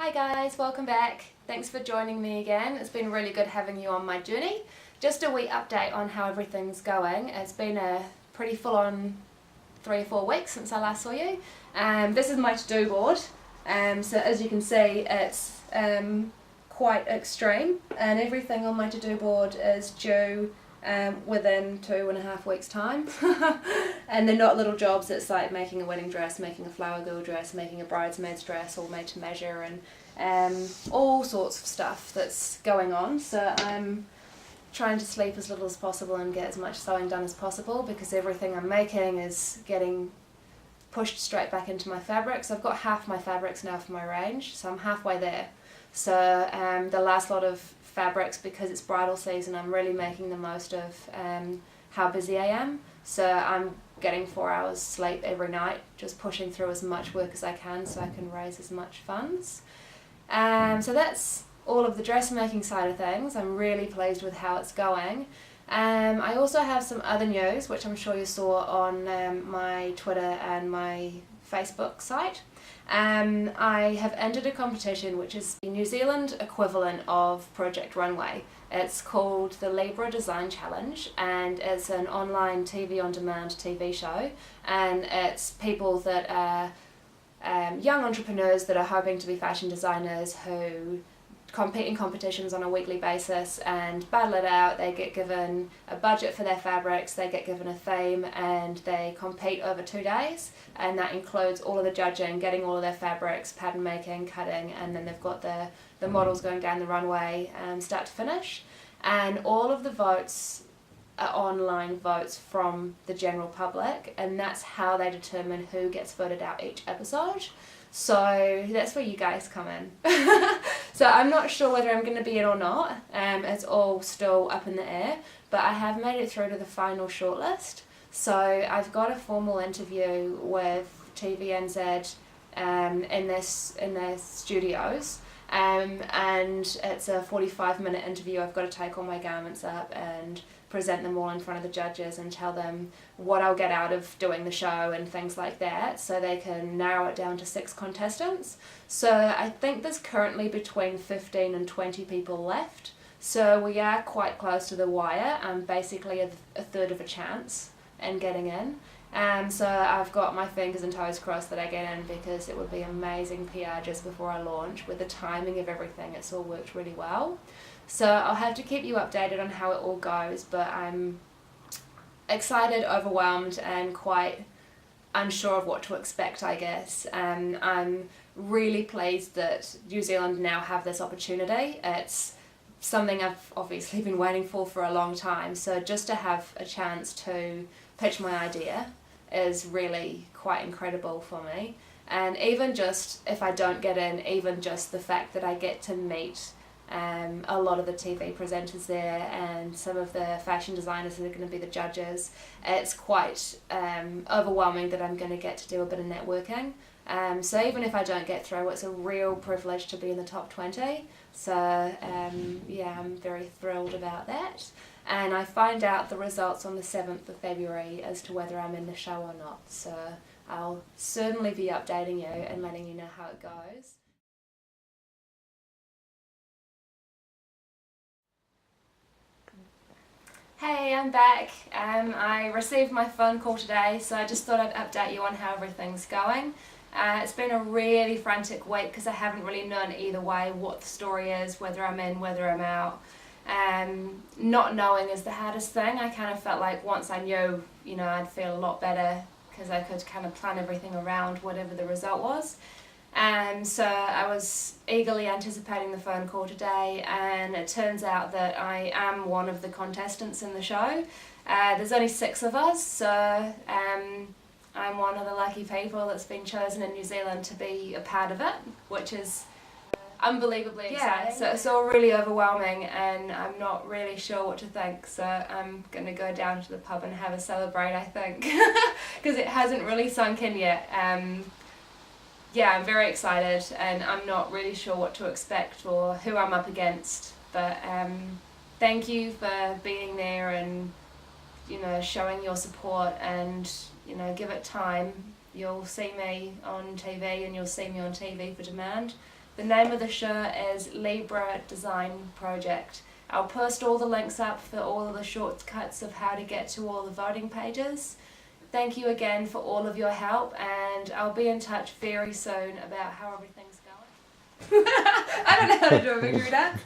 Hi guys, welcome back. Thanks for joining me again. It's been really good having you on my journey. Just a wee update on how everything's going. It's been a pretty full-on 3 or 4 weeks since I last saw you. This is my to-do board. So as you can see, it's quite extreme, and everything on my to-do board is due within 2.5 weeks time. And they're not little jobs. It's like making a wedding dress, making a flower girl dress, making a bridesmaid's dress, all made to measure, and all sorts of stuff that's going on. So I'm trying to sleep as little as possible and get as much sewing done as possible, because everything I'm making is getting pushed straight back into my fabrics. I've got half my fabrics now for my range, so I'm halfway there. So the last lot of fabrics, because it's bridal season, I'm really making the most of how busy I am. So I'm getting 4 hours sleep every night, just pushing through as much work as I can so I can raise as much funds. So that's all of the dressmaking side of things. I'm really pleased with how it's going. I also have some other news, which I'm sure you saw on my Twitter and my Facebook site. I have entered a competition which is the New Zealand equivalent of Project Runway. It's called the Libra Design Challenge, and it's an online TV on demand TV show, and it's people that are young entrepreneurs that are hoping to be fashion designers who compete in competitions on a weekly basis and battle it out. They get given a budget for their fabrics, they get given a theme, and they compete over 2 days, and that includes all of the judging, getting all of their fabrics, pattern making, cutting, and then they've got the models going down the runway start to finish. And all of the votes are online votes from the general public, and that's how they determine who gets voted out each episode. So that's where you guys come in. So I'm not sure whether I'm going to be in or not. It's all still up in the air, but I have made it through to the final shortlist. So I've got a formal interview with TVNZ in their studios, and it's a 45-minute interview. I've got to take all my garments up and present them all in front of the judges and tell them what I'll get out of doing the show and things like that, so they can narrow it down to 6 contestants. So I think there's currently between 15 and 20 people left, so we are quite close to the wire. I'm basically a third of a chance in getting in. So I've got my fingers and toes crossed that I get in, because it would be amazing PR just before I launch. With the timing of everything, it's all worked really well. So I'll have to keep you updated on how it all goes, but I'm excited, overwhelmed, and quite unsure of what to expect, I guess. I'm really pleased that New Zealand now have this opportunity. It's something I've obviously been waiting for a long time, so just to have a chance to pitch my idea is really quite incredible for me. And even just if I don't get in, even just the fact that I get to meet a lot of the TV presenters there and some of the fashion designers that are going to be the judges, it's quite overwhelming that I'm going to get to do a bit of networking. So even if I don't get through, it's a real privilege to be in the top 20. So yeah, I'm very thrilled about that. And I find out the results on the 7th of February as to whether I'm in the show or not. So I'll certainly be updating you and letting you know how it goes. Hey, I'm back. I received my phone call today, so I just thought I'd update you on how everything's going. It's been a really frantic week because I haven't really known either way what the story is, whether I'm in, whether I'm out. Not knowing is the hardest thing. I kind of felt like once I knew, I'd feel a lot better, because I could kind of plan everything around whatever the result was. So I was eagerly anticipating the phone call today, and it turns out that I am one of the contestants in the show. There's only 6 of us, so I'm one of the lucky people that's been chosen in New Zealand to be a part of it, which is unbelievably exciting. So it's all really overwhelming, and I'm not really sure what to think, so I'm going to go down to the pub and have a celebrate, I think, because it hasn't really sunk in yet. Yeah, I'm very excited, and I'm not really sure what to expect or who I'm up against, but thank you for being there and showing your support, and give it time. You'll see me on TV, and you'll see me on TV for demand, The name of the show is Libra Design Project. I'll post all the links up for all of the shortcuts of how to get to all the voting pages. Thank you again for all of your help, and I'll be in touch very soon about how everything's going. I don't know how to do a victory dance.